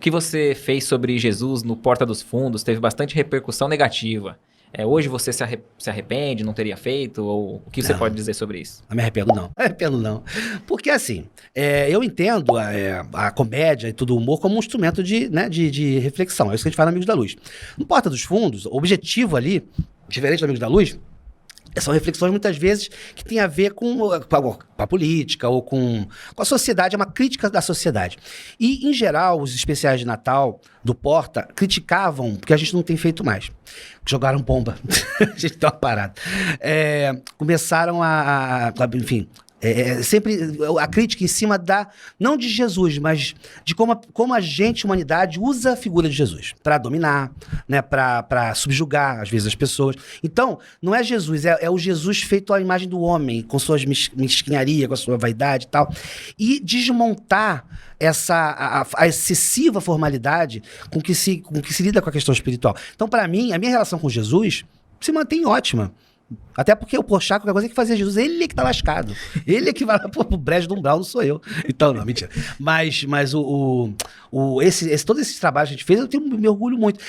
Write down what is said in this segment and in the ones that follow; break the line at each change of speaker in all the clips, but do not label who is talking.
que você fez sobre Jesus no Porta dos Fundos teve bastante repercussão negativa. Hoje você se arrepende, não teria feito? Ou o que você pode dizer sobre isso?
Não me arrependo, não. Me arrependo, não. Porque, assim, eu entendo a comédia e tudo o humor como um instrumento de reflexão. É isso que a gente fala no Amigos da Luz. No Porta dos Fundos, o objetivo ali, diferente do Amigos da Luz, são reflexões, muitas vezes, que tem a ver com a política ou com a sociedade, é uma crítica da sociedade. E, em geral, os especiais de Natal do Porta criticavam, porque a gente não tem feito mais. Jogaram bomba. A gente deu uma parada. Começaram enfim... sempre a crítica em cima não de Jesus, mas de como a gente, a humanidade, usa a figura de Jesus para dominar, né, para subjugar, às vezes, as pessoas. Então, não é Jesus, é o Jesus feito à imagem do homem, com suas mesquinharias, com a sua vaidade e tal. E desmontar a excessiva formalidade com que se lida com a questão espiritual. Então, para mim, a minha relação com Jesus se mantém ótima. Até porque o Porchat, qualquer coisa que fazia Jesus, ele é que tá lascado. Ele é que vai lá pro brejo do umbral, não sou eu. Então, não, mentira. Mas todo esse trabalho que a gente fez, me orgulho muito.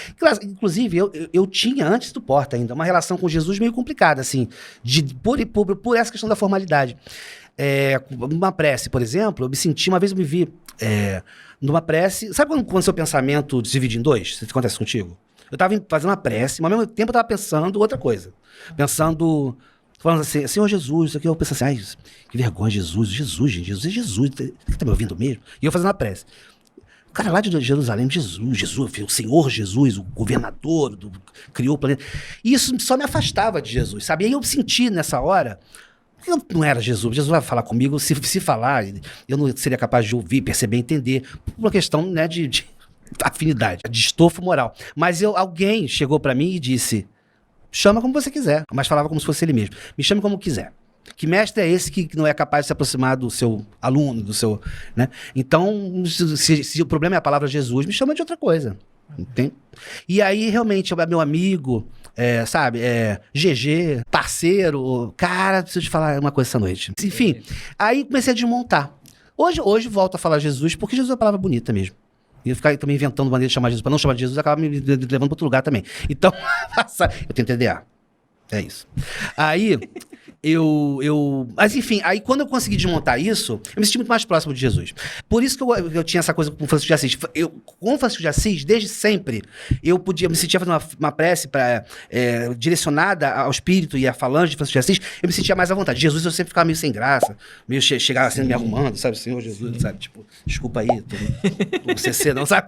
Inclusive, eu tinha, antes do Porta ainda, uma relação com Jesus meio complicada, assim, por essa questão da formalidade. Numa prece, por exemplo, uma vez eu me vi numa prece. Sabe quando seu pensamento se divide em dois? Isso acontece contigo? Eu estava fazendo uma prece, mas ao mesmo tempo eu estava pensando outra coisa. Falando assim, Senhor Jesus, isso aqui eu penso assim, ai, que vergonha, Jesus, gente, Jesus é Jesus, tá me ouvindo mesmo? E eu fazendo a prece. O cara lá de Jerusalém, Jesus, o Senhor Jesus, o governador, criou o planeta. E isso só me afastava de Jesus, sabe? E aí eu senti nessa hora, eu não era Jesus vai falar comigo, se falar, eu não seria capaz de ouvir, perceber, entender, por uma questão, né, de afinidade, de estofo moral. Mas alguém chegou pra mim e disse, chama como você quiser, mas falava como se fosse ele mesmo, me chame como quiser. Que mestre é esse que não é capaz de se aproximar do seu aluno, do seu, né? Então, se o problema é a palavra Jesus, me chama de outra coisa, entende? E aí, realmente, meu amigo, sabe, GG, parceiro, cara, preciso te falar uma coisa essa noite. Enfim, aí comecei a desmontar. Hoje volto a falar Jesus, porque Jesus é uma palavra bonita mesmo. E eu ficar também inventando maneira de chamar Jesus, para não chamar de Jesus, acaba me levando para outro lugar também. Então, eu tenho TDA. É isso. Aí, mas enfim, aí quando eu consegui desmontar isso, eu me senti muito mais próximo de Jesus. Por isso que eu tinha essa coisa com o Francisco de Assis. Com o Francisco de Assis, desde sempre, eu me sentia fazendo uma prece direcionada ao espírito e à falange de Francisco de Assis, eu me sentia mais à vontade. Jesus, eu sempre ficava meio sem graça, meio chegava assim, me arrumando, sabe? Senhor Jesus, sabe? Tipo, desculpa aí, tô CC não, sabe?